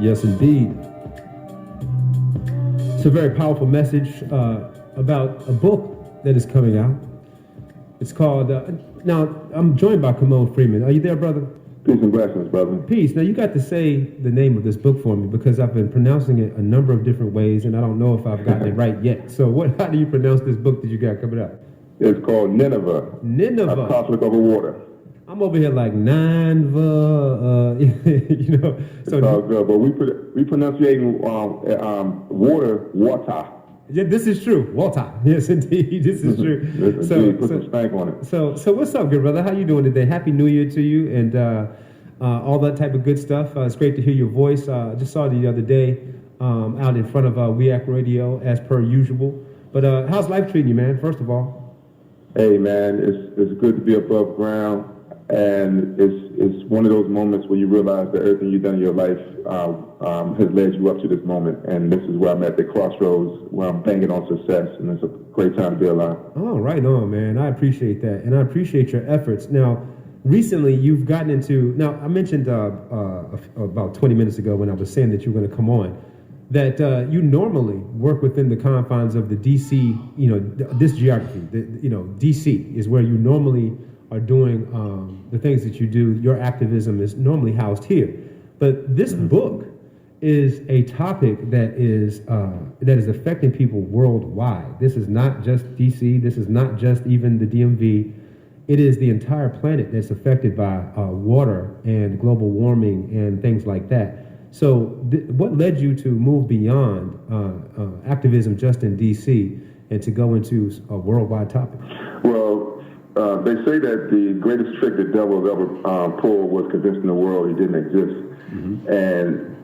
Yes, indeed. It's a very powerful message about a book that is coming out. It's called, now, I'm joined by Kamon Freeman. Are you there, brother? Peace and blessings, brother. Peace. Now, you got to say the name of this book for me because I've been pronouncing it a number of different ways, and I don't know if I've gotten it right yet. So how do you pronounce this book that you got coming out? It's called Nineveh. Nineveh. A Conflict Over Water. I'm over here like Nanva, you know. So it's all good, but we pronunciating water. Yeah, this is true. Water. Yes, indeed. This is true. Yes, so put some stank on it. So what's up, good brother? How you doing today? Happy New Year to you and all that type of good stuff. It's great to hear your voice. I just saw you the other day out in front of WEAC Radio as per usual. But how's life treating you, man? First of all. Hey, man, it's good to be above ground. And it's one of those moments where you realize that everything you've done in your life has led you up to this moment. And this is where I'm at the crossroads, where I'm banking on success, and it's a great time to be alive. Oh, right on, man. I appreciate that, and I appreciate your efforts. Now, recently you've gotten into. Now, I mentioned about 20 minutes ago when I was saying that you were going to come on, that you normally work within the confines of the D.C. This geography. D.C. is where you normally are doing the things that you do. Your activism is normally housed here. But this book is a topic that is affecting people worldwide. This is not just DC. This is not just even the DMV. It is the entire planet that's affected by water and global warming and things like that. So what led you to move beyond activism just in DC and to go into a worldwide topic? Well, they say that the greatest trick the devil has ever pulled was convincing the world he didn't exist. Mm-hmm. And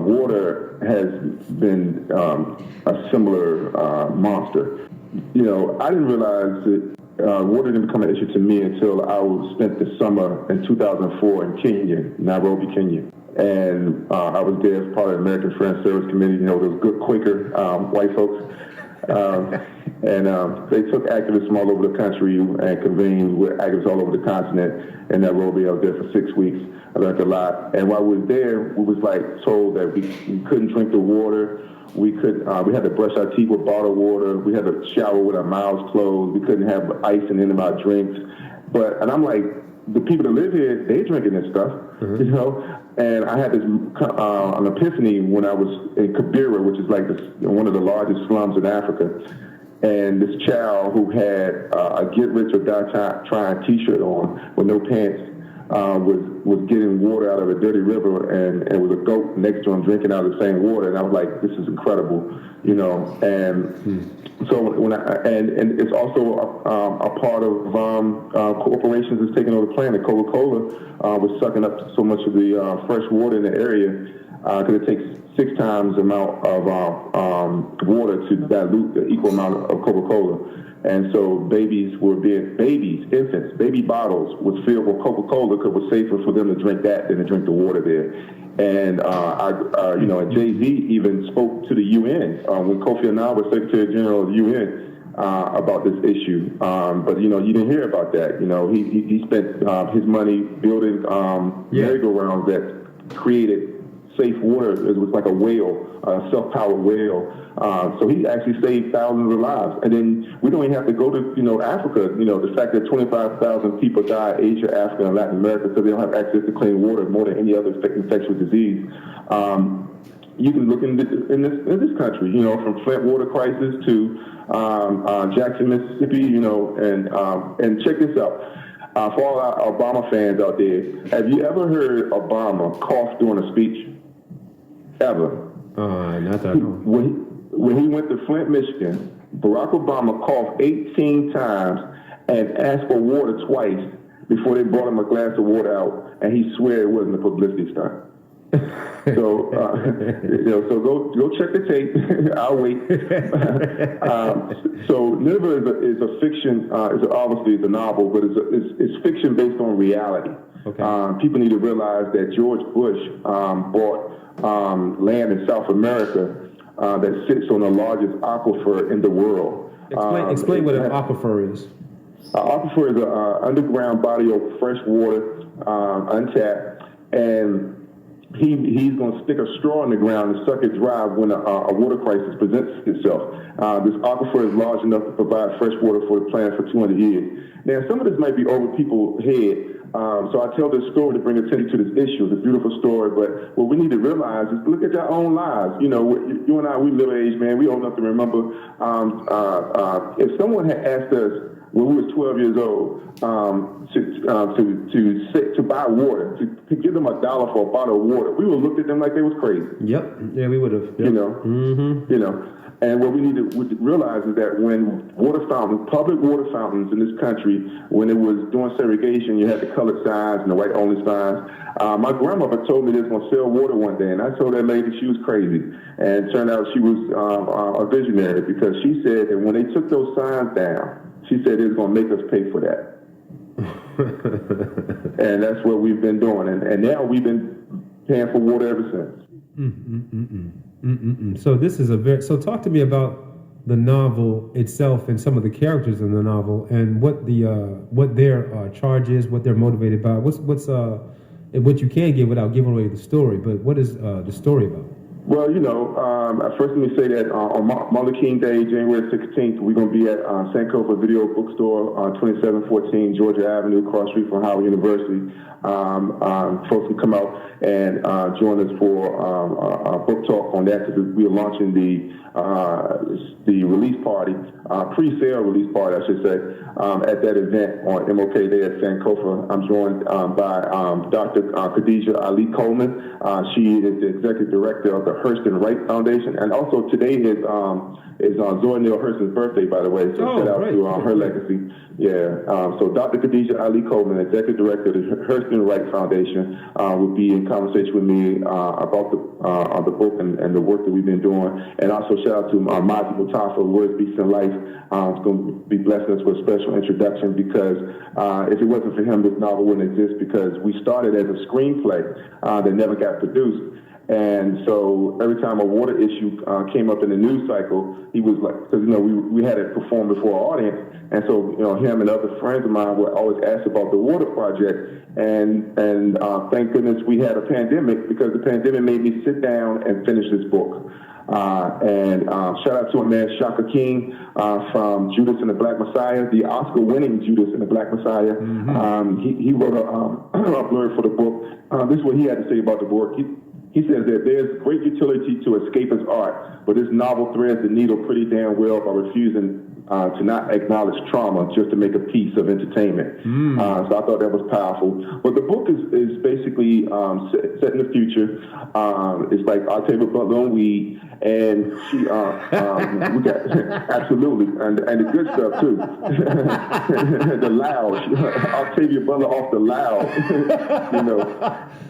water has been a similar monster. I didn't realize that water didn't become an issue to me until I spent the summer in 2004 in Kenya, Nairobi, Kenya. And I was there as part of the American Friends Service Committee, those good Quaker white folks. And they took activists from all over the country and convened with activists all over the continent in Nairobi. I was there for 6 weeks. I learned a lot. And while we were there, we was told that we couldn't drink the water. We had to brush our teeth with bottled water. We had to shower with our mouths closed. We couldn't have ice in any of our drinks. And I'm like, the people that live here, they drinking this stuff, And I had this an epiphany when I was in Kibera, which is one of the largest slums in Africa. And this child who had a get rich or die trying T-shirt on with no pants was getting water out of a dirty river, and it was a goat next to him drinking out of the same water. And I was like, this is incredible, And so and it's also a part of corporations that's taking over the planet. Coca-Cola was sucking up so much of the fresh water in the area because it takes 6 times the amount of water to dilute the equal amount of Coca-Cola. And so infants, baby bottles was filled with Coca-Cola because it was safer for them to drink that than to drink the water there. And and Jay-Z even spoke to the UN when Kofi Annan was Secretary General of the UN about this issue. But you didn't hear about that. He spent his money building merry-go-rounds that created safe water. It was like a whale, a self-powered whale. So he actually saved thousands of lives. And then we don't even have to go to, Africa. The fact that 25,000 people die in Asia, Africa, and Latin America because they don't have access to clean water more than any other infectious disease. You can look in this country, from Flint water crisis to Jackson, Mississippi, and check this out. For all our Obama fans out there, have you ever heard Obama cough during a speech? Ever? Not that I know. When he went to Flint, Michigan, Barack Obama coughed 18 times and asked for water twice before they brought him a glass of water out, and he swear it wasn't a publicity stunt. So, so go check the tape. I'll wait. So Nineveh is a fiction. Obviously it's a novel, but it's fiction based on reality. Okay. People need to realize that George Bush bought land in South America that sits on the largest aquifer in the world. Explain what an aquifer is. Aquifer is an underground body of fresh water, untapped, and he's going to stick a straw in the ground and suck it dry when a water crisis presents itself. This aquifer is large enough to provide fresh water for the planet for 200 years. Now, some of this might be over people's head, so I tell this story to bring attention to this issue. It's a beautiful story, but what we need to realize is look at our own lives. You know, you and I, we middle age, man. We old enough to remember. If someone had asked us when we was 12 years old to buy water, to give them $1 for a bottle of water, we would look at them like they was crazy. Yep. Yeah, we would have. Yep. You know. You know. And what we need to realize is that when public water fountains in this country, when it was doing segregation, you had the colored signs and the white only signs. My grandmother told me they was going to sell water one day, and I told that lady she was crazy. And it turned out she was a visionary, because she said that when they took those signs down, she said it was going to make us pay for that. And that's what we've been doing. And now we've been paying for water ever since. So this is so talk to me about the novel itself and some of the characters in the novel, and what their charge is, what they're motivated by. What you can give without giving away the story, but what is the story about? Well, you know, first let me say that on Martin Luther King Day, January 16th, we're going to be at Sankofa Video Bookstore on 2714 Georgia Avenue, cross street from Howard University. Folks can come out and join us for a book talk on that, because we are launching the release party, pre-sale release party, I should say, at that event on MLK Day at Sankofa. I'm joined by Dr. Khadijah Ali Coleman. She is the executive director of the Hurston Wright Foundation, and also today is Zora Neale Hurston's birthday, by the way. So shout out to her legacy. Yeah. So Dr. Khadijah Ali Coleman, executive director of the Hurston Wright Foundation, will be in conversation with me about the book and the work that we've been doing. And also shout out to Mazi Mustafa, Words, Beats, and Life. It's going to be blessing us with a special introduction, because if it wasn't for him, this novel wouldn't exist, because we started as a screenplay that never got produced. And so every time a water issue came up in the news cycle, he was like, because, you know, we had it performed before our audience. And so, you know, him and other friends of mine would always ask about the water project. And thank goodness we had a pandemic, because the pandemic made me sit down and finish this book. Shout out to a man, Shaka King, from Judas and the Black Messiah, the Oscar-winning Judas and the Black Messiah. He wrote a blurb for the book. This is what he had to say about the book. He says that there's great utility to escapist art, but this novel threads the needle pretty damn well by refusing to not acknowledge trauma just to make a piece of entertainment. So I thought that was powerful. But the book is basically set in the future. It's like Octavia Butler on weed, and she we got absolutely, and the good stuff too. The loud, Octavia Butler off the loud.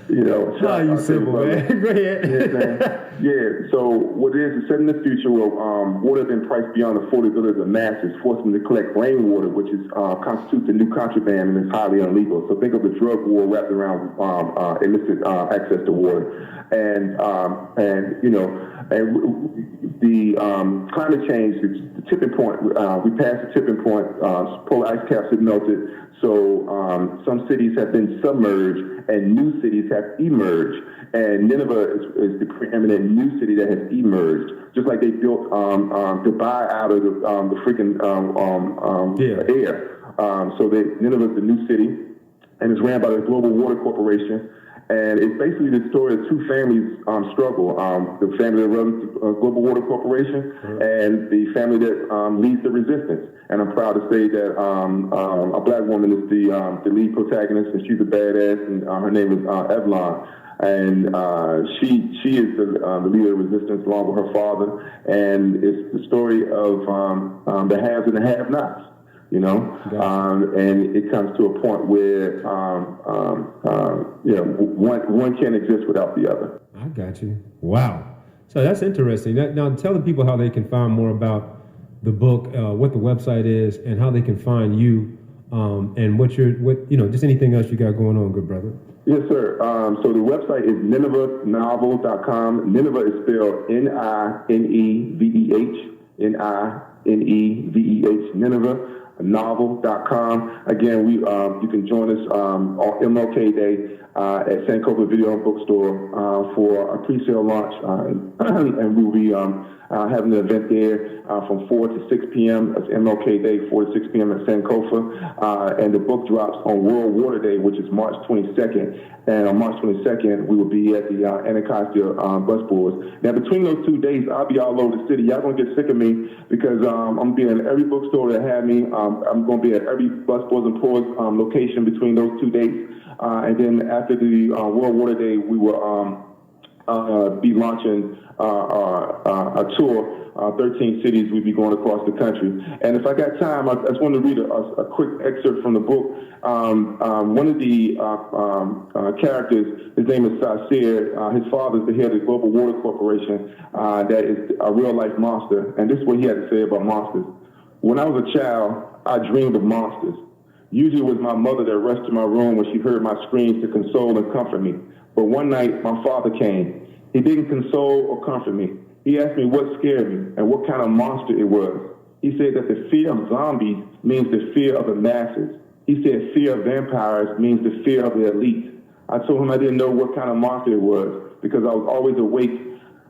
you know. You simple, man. Go ahead. Yeah. So what it is set in the future where water has been priced beyond the affordability of the masses, forcing them to collect rainwater, which is constitutes a new contraband and is highly illegal. So think of the drug war wrapped around illicit access to water, and the climate change, the tipping point. We passed the tipping point. Polar ice caps have melted. So some cities have been submerged and new cities have emerged. And Nineveh is the preeminent new city that has emerged. Just like they built Dubai out of the freaking air. So Nineveh is the new city, and it's ran by the Global Water Corporation. And it's basically the story of two families struggle. The family that runs Global Water Corporation and the family that leads the resistance. And I'm proud to say that a black woman is the lead protagonist, and she's a badass, and her name is Evelyn. And she is the leader of resistance along with her father. And it's the story of the haves and the have-nots. You know, and it comes to a point where, one can't exist without the other. I got you. Wow. So that's interesting. Now tell the people how they can find more about the book, what the website is, and how they can find you, and just anything else you got going on, good brother. Yes, sir. So the website is NinevehNovel.com. Nineveh is spelled Nineveh. Nineveh. Nineveh. novel.com. Again, you can join us on MLK Day at Sankofa Video and Bookstore for a pre-sale launch, and we'll be having an event there from 4 to 6 p.m. That's MLK Day, 4 to 6 p.m. at Sankofa. And the book drops on World Water Day, which is March 22nd. And on March 22nd, we will be at the Anacostia bus boards. Now, between those 2 days, I'll be all over the city. Y'all going to get sick of me because I'm going to be in every bookstore that had me. I'm going to be at every bus boards and pours location between those 2 dates. And then after the World Water Day, we will be launching a tour. 13 cities we'll be going across the country. And if I got time, I just want to read a quick excerpt from the book. One of the characters, his name is Sasir. His father's the head of the Global Water Corporation that is a real-life monster. And this is what he had to say about monsters. When I was a child, I dreamed of monsters. Usually it was my mother that rushed to my room when she heard my screams to console and comfort me. But one night, my father came. He didn't console or comfort me. He asked me what scared me and what kind of monster it was. He said that the fear of zombies means the fear of the masses. He said fear of vampires means the fear of the elite. I told him I didn't know what kind of monster it was because I was always awake.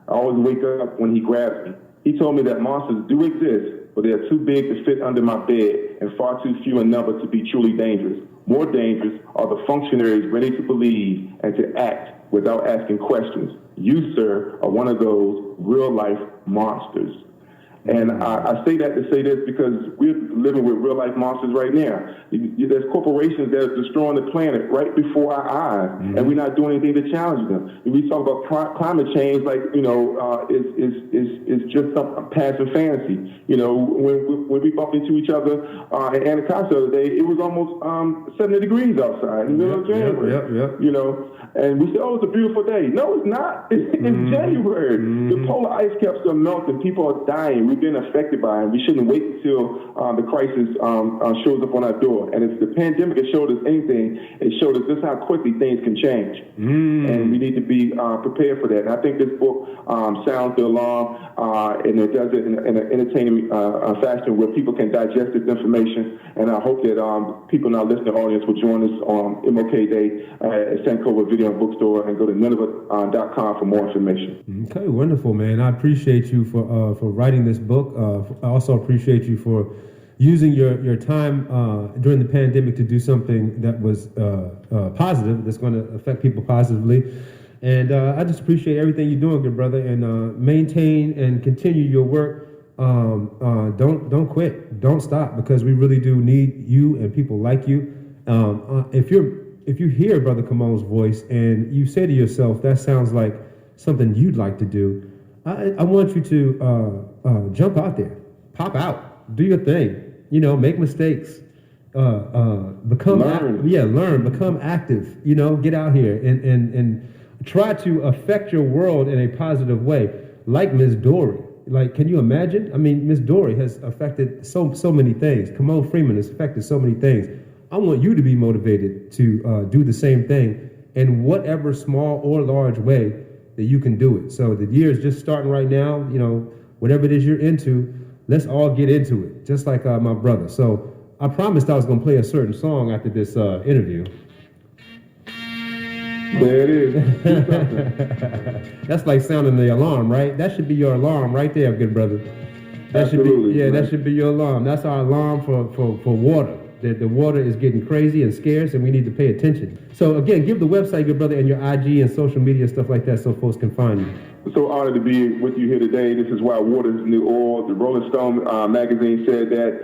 I always wake up when he grabs me. He told me that monsters do exist, but they are too big to fit under my bed and far too few in number to be truly dangerous. More dangerous are the functionaries ready to believe and to act without asking questions. You, sir, are one of those real-life monsters. And I say that to say this because we're living with real-life monsters right now. There's corporations that are destroying the planet right before our eyes, and we're not doing anything to challenge them. We talk about climate change like, it's just some passing fantasy. When we bumped into each other in Anacostia the other day, it was almost 70 degrees outside in the middle of January. And we said, oh, it's a beautiful day. No, it's not. It's January. The polar ice caps are melting. People are dying. We've been affected by it. We shouldn't wait until the crisis shows up on our door. And if the pandemic has showed us anything, it showed us just how quickly things can change. And we need to be prepared for that. And I think this book sounds the alarm, and it does it in an entertaining fashion where people can digest this information. And I hope that people in our listening audience will join us on MLK Day at Sankofa Video and Bookstore and go to Nineveh.com for more information. Okay, wonderful, man. I appreciate you for writing this book. I also appreciate you for using your time during the pandemic to do something that was positive, that's going to affect people positively. And I just appreciate everything you're doing, good brother, and maintain and continue your work. Don't quit, don't stop, because we really do need you and people like you. If you hear Brother Kamon's voice and you say to yourself, that sounds like something you'd like to do, I want you to jump out there, pop out, do your thing, make mistakes, become learn, become active, get out here and try to affect your world in a positive way, like Ms. Dory. Like, can you imagine? I mean, Ms. Dory has affected so many things. Kamon Freeman has affected so many things. I want you to be motivated to do the same thing in whatever small or large way that you can do it. So the year is just starting right now. Whatever it is you're into, let's all get into it, just like my brother. So I promised I was going to play a certain song after this interview. There it is. That's like sounding the alarm, right? That should be your alarm right there, good brother. That Absolutely, should be, that should be your alarm. That's our alarm for water. That the water is getting crazy and scarce, and we need to pay attention. So again, give the website, good brother, and your IG and social media stuff like that, so folks can find you. So honored to be with you here today. This is why water is the new oil. The Rolling Stone magazine said that.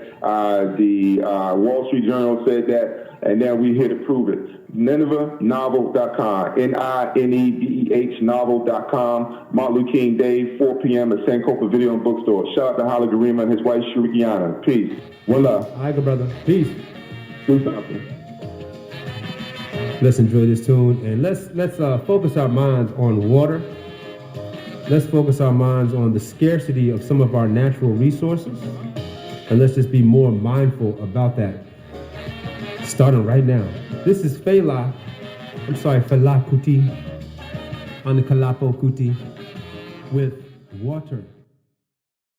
The Wall Street Journal said that. And now we're here to prove it. NinevehNovel.com. NINEVEH novel.com. Martin Luther King Day, 4 p.m. at Sankofa Video and Bookstore. Shout out to Hala Garima and his wife, Shurikiana. Peace. One love. All right, good brother. Peace. Do something. Let's enjoy this tune, and let's focus our minds on water. Let's focus our minds on the scarcity of some of our natural resources, and let's just be more mindful about that, starting right now. This is Fela Kuti, on the Kalapo Kuti, with Water.